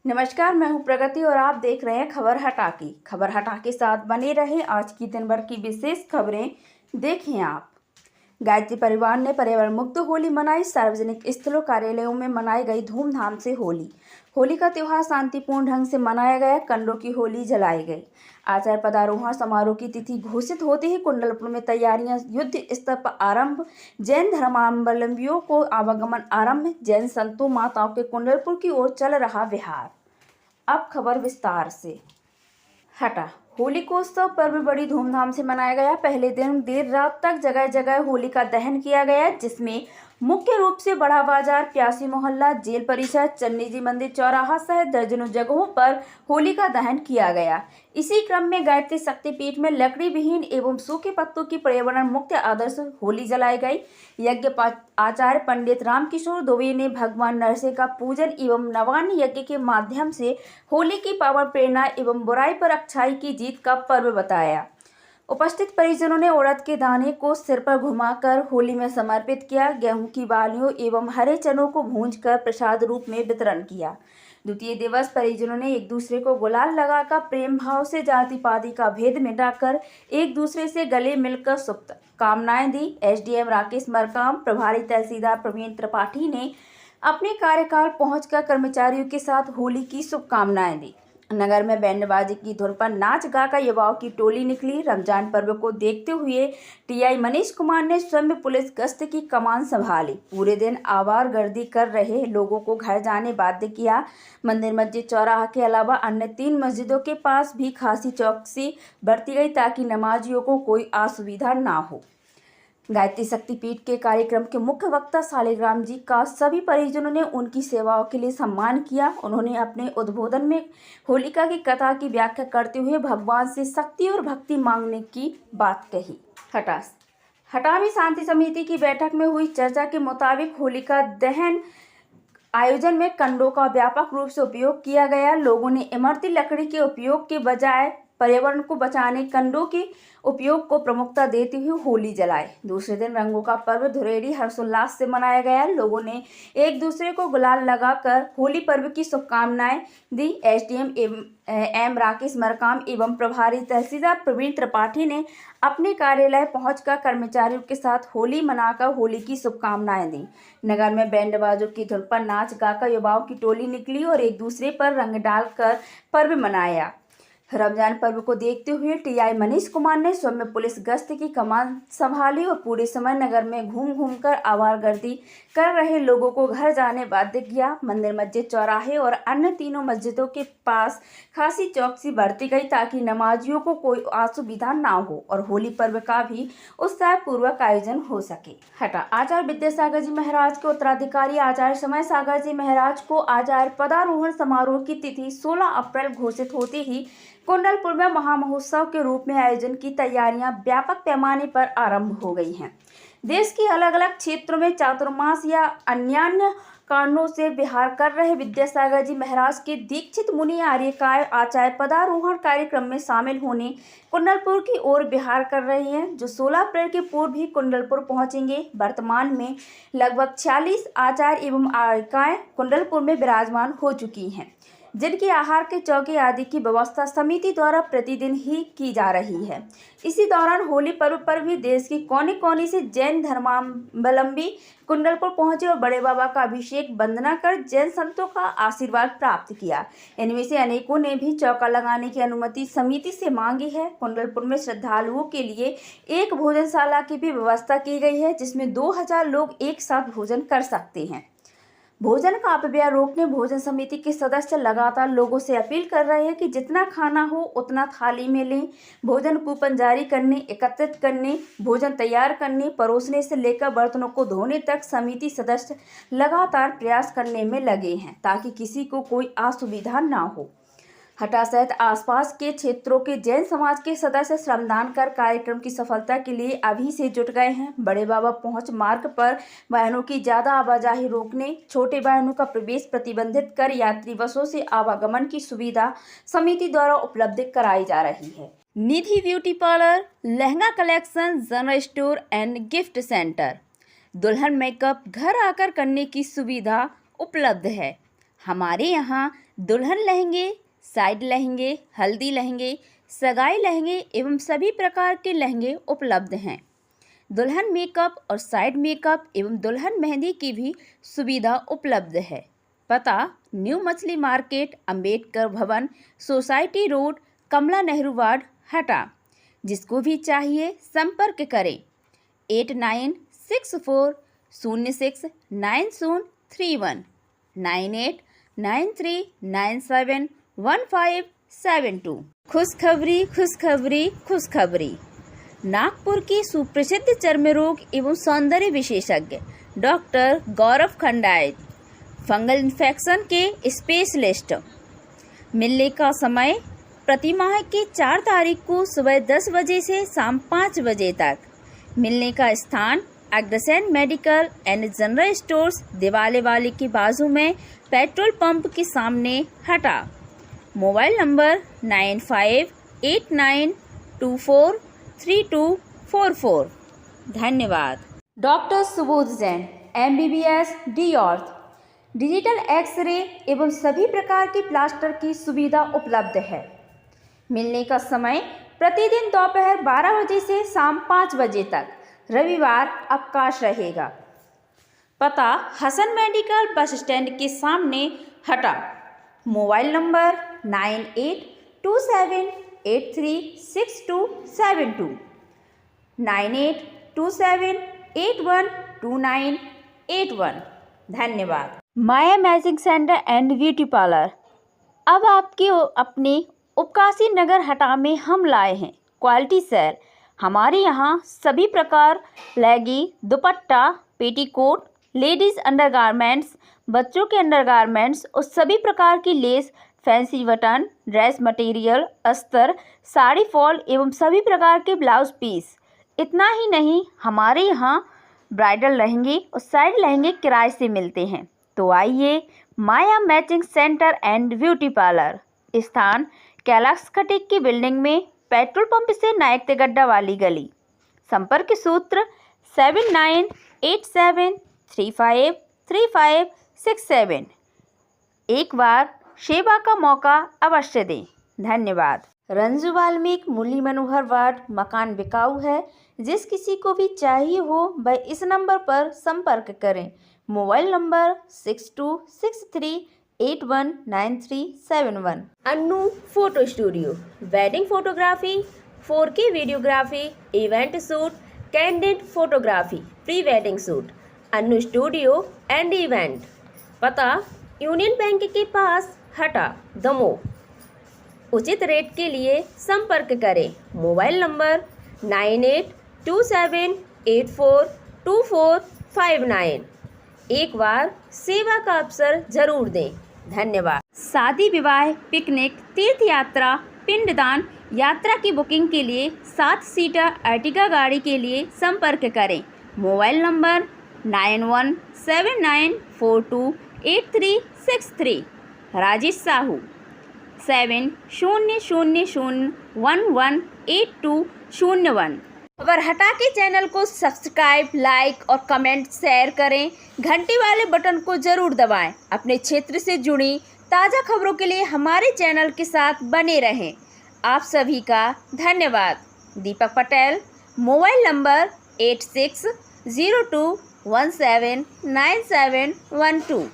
नमस्कार, मैं हूं प्रगति और आप देख रहे हैं खबर हटाके। खबर हटाके साथ बने रहें। आज की दिन भर की विशेष खबरें देखें आप। गायत्री परिवार ने पर्यावरण मुक्त होली मनाई। सार्वजनिक स्थलों कार्यालयों में मनाई गई धूमधाम से होली। होली का त्यौहार शांतिपूर्ण ढंग से मनाया गया। कंडों की होली जलाई गई। आचार्य पदारोहण समारोह की तिथि घोषित होते ही कुंडलपुर में तैयारियां युद्ध स्तर पर आरंभ। जैन धर्मावलंबियों को आवागमन आरंभ। जैन संतों माताओं के कुंडलपुर की ओर चल रहा विहार। अब खबर विस्तार से। होलिकोत्सव पर्व बड़ी धूमधाम से मनाया गया। पहले दिन देर रात तक जगह जगह होली का दहन किया गया, जिसमें मुख्य रूप से बड़ा बाजार, प्यासी मोहल्ला, जेल परिसर, चन्नी जी मंदिर चौराहा सहित दर्जनों जगहों पर होली का दहन किया गया। इसी क्रम में गायत्री शक्तिपीठ में लकड़ी विहीन एवं सूखे पत्तों की पर्यावरण मुक्त आदर्श होली जलाई गई। यज्ञ आचार्य पंडित रामकिशोर दुबे ने भगवान नरसिंह का पूजन एवं नवान्न यज्ञ के माध्यम से होली की पावन प्रेरणा एवं बुराई पर अच्छाई की जीत का पर्व बताया। उपस्थित परिजनों ने उड़द के दाने को सिर पर घुमाकर होली में समर्पित किया। गेहूं की बालियों एवं हरे चनों को भूंजकर प्रसाद रूप में वितरण किया। द्वितीय दिवस परिजनों ने एक दूसरे को गुलाल लगाकर प्रेम भाव से जाति पाति का भेद मिटाकर एक दूसरे से गले मिलकर शुभकामनाएं दी। एसडीएम राकेश मरकाम, प्रभारी तहसीलदार प्रवीण त्रिपाठी ने अपने कार्यकाल पहुंचकर कर्मचारियों के साथ होली की शुभकामनाएं दी। नगर में बैंडबाजी की धुन पर नाच गाकर युवाओं की टोली निकली। रमजान पर्व को देखते हुए टीआई मनीष कुमार ने स्वयं पुलिस गश्त की कमान संभाली। पूरे दिन आवारगर्दी कर रहे लोगों को घर जाने बाध्य किया। मंदिर मस्जिद चौराहा के अलावा अन्य 3 मस्जिदों के पास भी खासी चौकसी बरती गई ताकि नमाजियों को कोई असुविधा ना हो। गायत्री शक्तिपीठ के कार्यक्रम के मुख्य वक्ता शालिग्राम जी का सभी परिजनों ने उनकी सेवाओं के लिए सम्मान किया। उन्होंने अपने उद्बोधन में होलिका की कथा की व्याख्या करते हुए भगवान से शक्ति और भक्ति मांगने की बात कही। हटा में शांति समिति की बैठक में हुई चर्चा के मुताबिक होलिका दहन आयोजन में कंडों का व्यापक रूप से उपयोग किया गया। लोगों ने इमारती लकड़ी के उपयोग के बजाय पर्यावरण को बचाने कंडों के उपयोग को प्रमुखता देते हुए होली जलाई। दूसरे दिन रंगों का पर्व धुरेड़ी हर्षोल्लास से मनाया गया। लोगों ने एक दूसरे को गुलाल लगाकर होली पर्व की शुभकामनाएं दी। एसडीएम एम राकेश मरकाम एवं प्रभारी तहसीलदार प्रवीण त्रिपाठी ने अपने कार्यालय पहुंचकर कर्मचारियों के साथ होली मनाकर होली की शुभकामनाएं दी। नगर में बैंडबाजों की धुन पर नाच गाकर युवाओं की टोली निकली और एक दूसरे पर रंग डालकर पर्व मनाया। रमजान पर्व को देखते हुए टीआई मनीष कुमार ने स्वयं पुलिस गश्त की कमान संभाली और पूरे समय नगर में घूमकर आवारगर्दी कर रहे लोगों को घर जाने बाध्य किया। मंदिर मस्जिद चौराहे और अन्य 3 मस्जिदों के पास खासी चौकसी बरती गई ताकि नमाजियों को कोई असुविधा ना हो और होली पर्व का भी उत्साहपूर्वक आयोजन हो सके। आचार्य विद्यासागर जी महाराज के उत्तराधिकारी आचार्य समय सागर जी महाराज को आचार्य पदारोहण समारोह की तिथि 16 अप्रैल घोषित होते ही कुंडलपुर में महामहोत्सव के रूप में आयोजन की तैयारियां व्यापक पैमाने पर आरंभ हो गई हैं। देश के अलग अलग क्षेत्रों में चातुर्मास या अन्य कारणों से विहार कर रहे विद्यासागर जी महाराज के दीक्षित मुनि आर्यकाय आचार्य पदारोहण कार्यक्रम में शामिल होने कुंडलपुर की ओर विहार कर रहे हैं, जो 16 अप्रैल के पूर्व ही कुंडलपुर पहुंचेंगे। वर्तमान में लगभग 46 आचार्य एवं आर्यकाय कुंडलपुर में विराजमान हो चुकी हैं, जिनके आहार के चौके आदि की व्यवस्था समिति द्वारा प्रतिदिन ही की जा रही है। इसी दौरान होली पर्व पर भी देश के कोने कोने से जैन धर्मावलंबी कुंडलपुर पहुंचे और बड़े बाबा का अभिषेक वंदना कर जैन संतों का आशीर्वाद प्राप्त किया। इनमें से अनेकों ने भी चौका लगाने की अनुमति समिति से मांगी है। कुंडलपुर में श्रद्धालुओं के लिए एक भोजनशाला की भी व्यवस्था की गई है, जिसमें 2000 लोग एक साथ भोजन कर सकते हैं। भोजन का अपव्यय रोकने भोजन समिति के सदस्य लगातार लोगों से अपील कर रहे हैं कि जितना खाना हो उतना थाली में लें। भोजन कूपन जारी करने, एकत्रित करने, भोजन तैयार करने, परोसने से लेकर बर्तनों को धोने तक समिति सदस्य लगातार प्रयास करने में लगे हैं ताकि किसी को कोई असुविधा ना हो। सहित आसपास के क्षेत्रों के जैन समाज के सदस्य श्रमदान कर कार्यक्रम की सफलता के लिए अभी से जुट गए हैं। बड़े बाबा पहुंच मार्ग पर वाहनों की ज्यादा आवाजाही रोकने, छोटे वाहनों का प्रवेश प्रतिबंधित कर यात्री बसों से आवागमन की सुविधा समिति द्वारा उपलब्ध कराई जा रही है। Nidhi beauty parlour, lehenga collection, general store and gift centre, दुल्हन मेकअप घर आकर करने की सुविधा उपलब्ध है। हमारे यहाँ दुल्हन लहंगे, साइड लहंगे, हल्दी लहंगे, सगाई लहंगे एवं सभी प्रकार के लहंगे उपलब्ध हैं। दुल्हन मेकअप और साइड मेकअप एवं दुल्हन मेहंदी की भी सुविधा उपलब्ध है। पता न्यू मछली मार्केट, अंबेडकर भवन, सोसाइटी रोड, कमला नेहरू वार्ड, हटा। जिसको भी चाहिए संपर्क करें 8964069031 9893971572। खुशखबरी खुशखबरी खुशखबरी। नागपुर के सुप्रसिद्ध चर्म रोग एवं सौंदर्य विशेषज्ञ डॉक्टर गौरव खंडायत फंगल इन्फेक्शन के स्पेशलिस्ट। मिलने का समय प्रति माह के 4 तारीख को सुबह 10 बजे से शाम 5 बजे तक। मिलने का स्थान Agrasen medical and general stores, दिवाले वाले के बाजू में पेट्रोल पंप के सामने, हटा। Mobile number 9589243244। धन्यवाद। Doctor Subodh Jain, MBBS, D orth, digital xray एवं सभी प्रकार की प्लास्टर की सुविधा उपलब्ध है। मिलने का समय प्रतिदिन दोपहर 12 बजे से शाम 5 बजे तक। रविवार अवकाश रहेगा। पता हसन मेडिकल बस स्टैंड के सामने, हटा। Mobile number 9827836272 9827812981। धन्यवाद। Maya magic centre and beauty parlour अब आपके अपने उपकाशी नगर हटा में हम लाए हैं क्वालिटी सेल। हमारे यहाँ सभी प्रकार लेगी, दुपट्टा, पेटीकोट, लेडीज़ अंडरगारमेंट्स, बच्चों के अंडरगारमेंट्स और सभी प्रकार की less, fancy button, dress material, अस्तर, साड़ी फॉल एवं सभी प्रकार के ब्लाउज पीस। इतना ही नहीं, हमारे यहाँ ब्राइडल लहंगे और साइड लहंगे किराए से मिलते हैं। तो आइए Maya matching centre and beauty parlour, स्थान कैलाश खटीक की बिल्डिंग में, पेट्रोल पंप से नायक गड्ढा वाली गली। संपर्क सूत्र 7987353567। एक बार सेवा का मौका अवश्य दें। धन्यवाद। रंजू वाल्मीकि मुरली मनोहर वार्ड, मकान बिकाऊ है। जिस किसी को भी चाहिए हो वह इस नंबर पर संपर्क करें। Mobile number 6263819371। Annu photo studio, wedding photography, 4K videography, event shoot, candid photography, pre wedding shoot. Annu studio and event. पता यूनियन बैंक के पास, हटा, दमोह। उचित रेट के लिए संपर्क करें। Mobile number 9827842459। एक बार सेवा का अवसर जरूर दें। धन्यवाद। शादी, विवाह, पिकनिक, तीर्थ यात्रा, पिंडदान यात्रा की बुकिंग के लिए 7 सीटर अर्टिगा गाड़ी के लिए संपर्क करें। Mobile number 9179428363। राजेश साहू 7000118201। बरहटा के चैनल को सब्सक्राइब, लाइक और कमेंट शेयर करें। घंटी वाले बटन को जरूर दबाएं। अपने क्षेत्र से जुड़ी ताज़ा खबरों के लिए हमारे चैनल के साथ बने रहें। आप सभी का धन्यवाद। Deepak Patel, mobile number 8602179712।